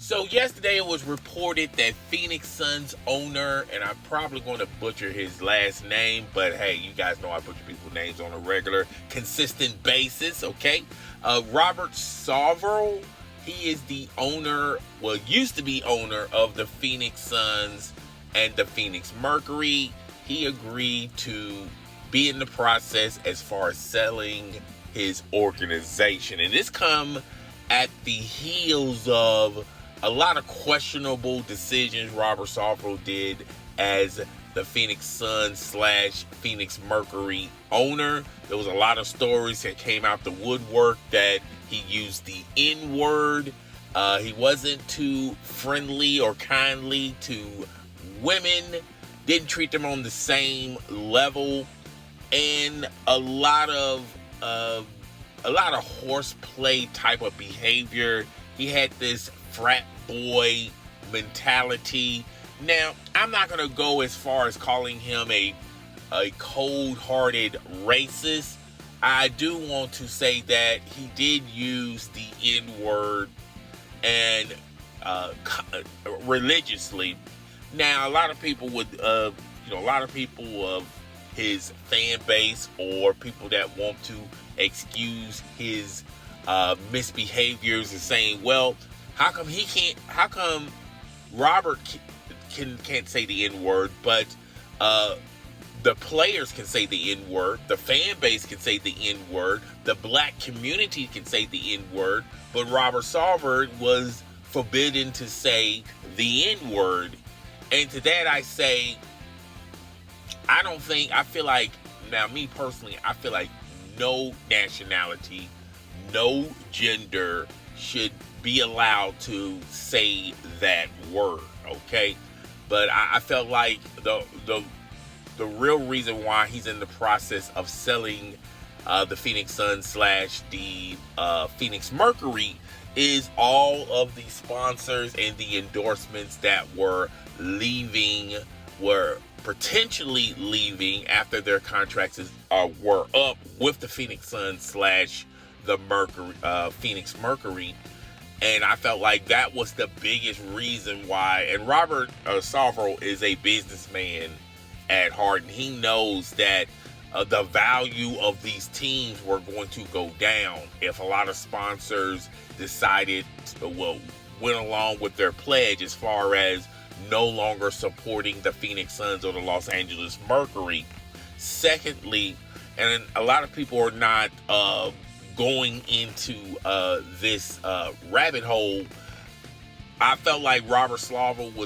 So yesterday it was reported that Phoenix Suns owner, and I'm probably going to butcher his last name, but hey, you guys know I butcher people's names on a regular, consistent basis, okay? Robert Sarver, he is the owner, well, used to be owner of the Phoenix Suns and the Phoenix Mercury. He agreed to be in the process as far as selling his organization. And this come at the heels of a lot of questionable decisions Robert Sarver did as the Phoenix Suns / Phoenix Mercury owner. There was a lot of stories that came out the woodwork that he used the N-word. He wasn't too friendly or kindly to women. Didn't treat them on the same level. And a lot of horseplay type of behavior. He had this frat boy mentality. Now, I'm not going to go as far as calling him a cold-hearted racist. I do want to say that he did use the N-word and religiously. Now, a lot of people would, a lot of people of his fan base or people that want to excuse his misbehaviors and saying, well, how come Robert can't say the N-word, but the players can say the N-word, the fan base can say the N-word, the black community can say the N-word, but Robert Sarver was forbidden to say the N-word. And to that I say, I feel like, now me personally, I feel like no nationality, no gender should be allowed to say that word, okay? But I felt like the real reason why he's in the process of selling the Phoenix Suns / the Phoenix Mercury is all of the sponsors and the endorsements that were potentially leaving after their contracts were up with the Phoenix Suns / the Phoenix Mercury. And I felt like that was the biggest reason why. And Robert Sarver is a businessman at heart, and he knows that the value of these teams were going to go down if a lot of sponsors went along with their pledge as far as no longer supporting the Phoenix Suns or the Los Angeles Mercury. Secondly, and a lot of people are not going into this rabbit hole, I felt like Robert Sarver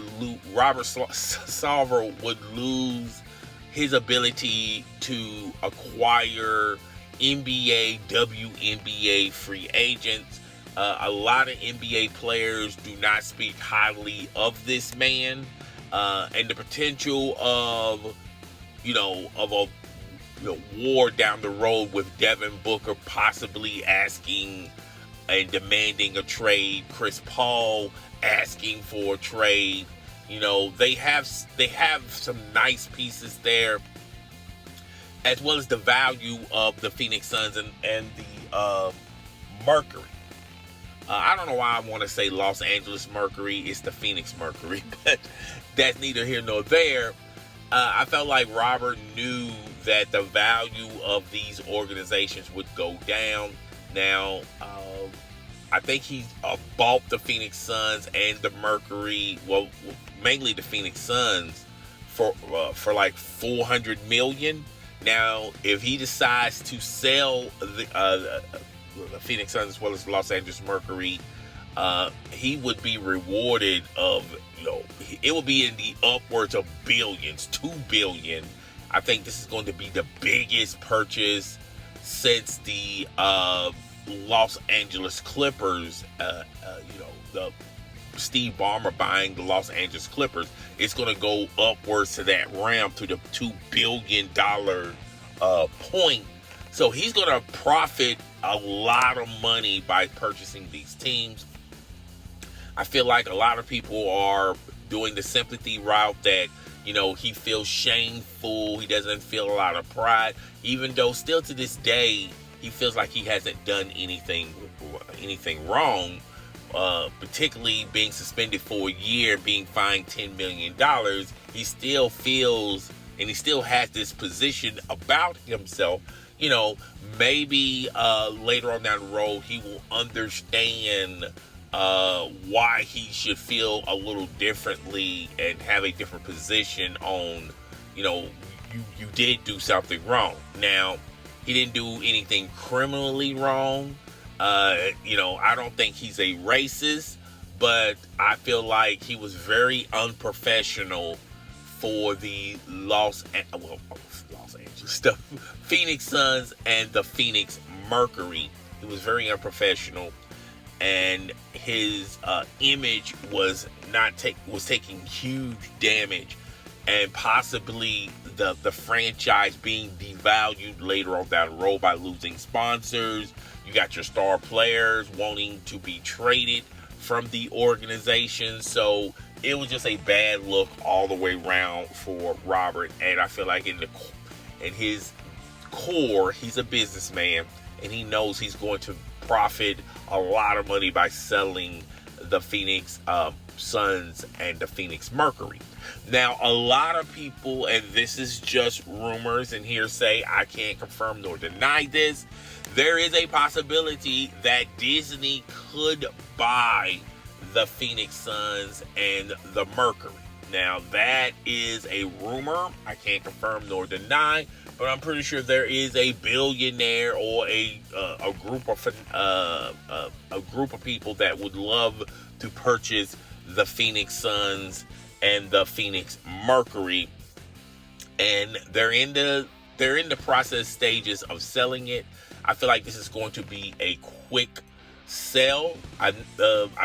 would lose his ability to acquire NBA, WNBA free agents. A lot of NBA players do not speak highly of this man, and the potential of a war down the road with Devin Booker possibly asking and demanding a trade, Chris Paul asking for a trade. They have some nice pieces there, as well as the value of the Phoenix Suns and the Mercury. I don't know why I want to say Los Angeles Mercury. It's the Phoenix Mercury, but that's neither here nor there. I felt like Robert knew that the value of these organizations would go down. Now, I think he bought the Phoenix Suns and the Mercury, well, mainly the Phoenix Suns, for like $400 million. Now, if he decides to sell the Phoenix Suns as well as the Los Angeles Mercury, he would be rewarded it will be in the upwards of billions, $2 billion. I think this is going to be the biggest purchase since the Los Angeles Clippers, the Steve Ballmer buying the Los Angeles Clippers. It's going to go upwards to that realm, to the $2 billion point. So he's going to profit a lot of money by purchasing these teams. I feel like a lot of people are doing the sympathy route that, he feels shameful. He doesn't feel a lot of pride, even though still to this day, he feels like he hasn't done anything wrong. particularly being suspended for a year, being fined $10 million, he still feels and he still has this position about himself. Maybe later on down the road, he will understand why he should feel a little differently and have a different position on, you did do something wrong. Now, he didn't do anything criminally wrong. I don't think he's a racist, but I feel like he was very unprofessional for the Los Angeles stuff, Phoenix Suns and the Phoenix Mercury. He was very unprofessional, and his image was taking huge damage, and possibly the franchise being devalued later on down the road by losing sponsors. You got your star players wanting to be traded from the organization. So it was just a bad look all the way around for Robert. And I feel like in his core, he's a businessman, and he knows he's going to profit a lot of money by selling the Phoenix Suns and the Phoenix Mercury. Now, a lot of people, and this is just rumors and hearsay, I can't confirm nor deny this, there is a possibility that Disney could buy the Phoenix Suns and the Mercury. Now, that is a rumor. I can't confirm nor deny, but I'm pretty sure there is a billionaire or a group of people that would love to purchase the Phoenix Suns and the Phoenix Mercury, and they're in the process stages of selling it. I feel like this is going to be a quick sell. I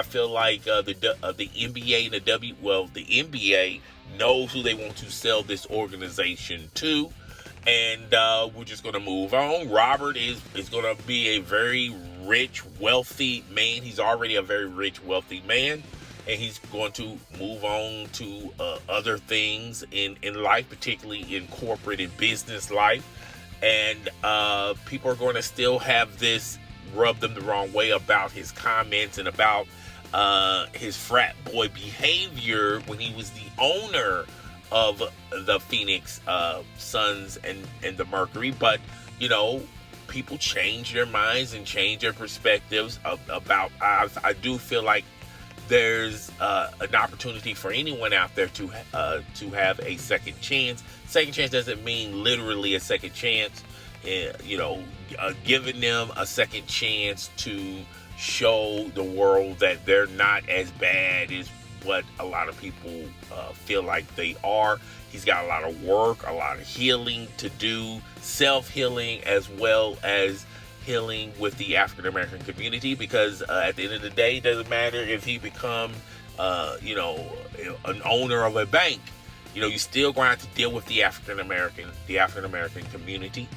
feel like the NBA and the NBA knows who they want to sell this organization to, and we're just going to move on. Robert is going to be a very rich, wealthy man. He's already a very rich, wealthy man, and he's going to move on to other things in life, particularly in corporate and business life. And people are going to still have this rub them the wrong way about his comments and about his frat boy behavior when he was the owner of the Phoenix Suns and the Mercury. But, people change their minds and change their perspectives about. I do feel like there's an opportunity for anyone out there to have a second chance. Second chance doesn't mean literally a second chance. Giving them a second chance to show the world that they're not as bad as what a lot of people feel like they are. He's got a lot of work, a lot of healing to do, self-healing as well as healing with the African American community, because at the end of the day, it doesn't matter if he becomes an owner of a bank. You still going to have to deal with the African American community,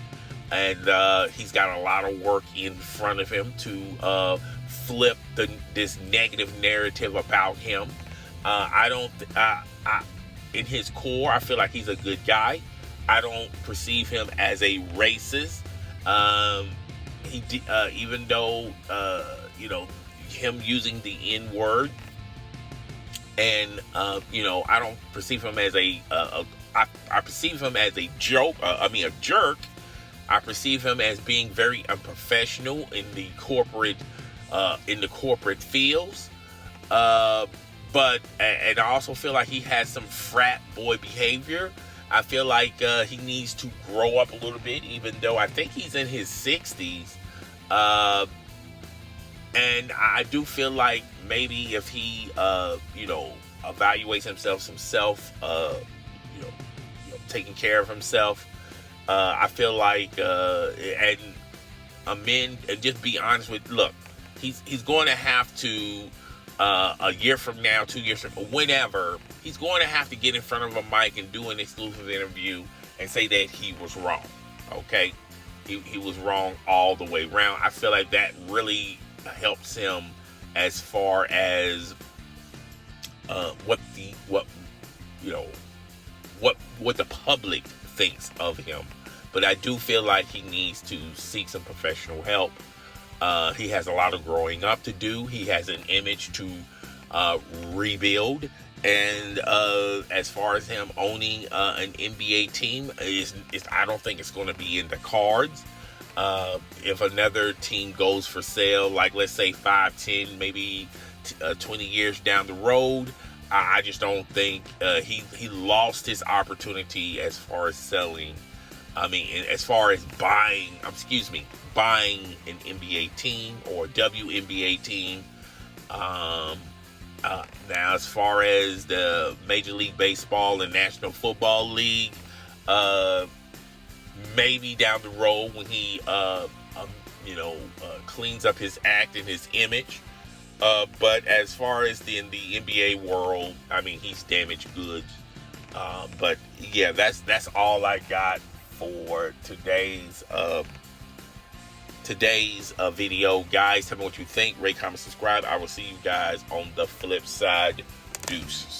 and he's got a lot of work in front of him to flip this negative narrative about him. In his core, I feel like he's a good guy. I don't perceive him as a racist. Even though him using the N-word, and I don't perceive him as I perceive him as a joke. A jerk. I perceive him as being very unprofessional in the corporate fields. But I also feel like he has some frat boy behavior. I feel like he needs to grow up a little bit, even though I think he's in his 60s. And I do feel like maybe if he, evaluates himself, taking care of himself, I feel like, and just be honest with, look, he's going to have to, a year from now, 2 years from whenever, he's going to have to get in front of a mic and do an exclusive interview and say that he was wrong. Okay? He was wrong all the way around. I feel like that really helps him as far as what the public thinks of him. But I do feel like he needs to seek some professional help He has a lot of growing up to do. He has an image to rebuild. And as far as him owning an NBA team, I don't think it's going to be in the cards. If another team goes for sale, like let's say 5, 10, maybe 20 years down the road, I just don't think he lost his opportunity as far as selling. I mean, as far as buying an NBA team or a WNBA team. Now, as far as the Major League Baseball and National Football League, maybe down the road when he, cleans up his act and his image. But as far as in the NBA world, I mean, he's damaged goods. But yeah, that's all I got for today's video. Guys, tell me what you think. Rate, comment, subscribe. I will see you guys on the flip side. Deuces.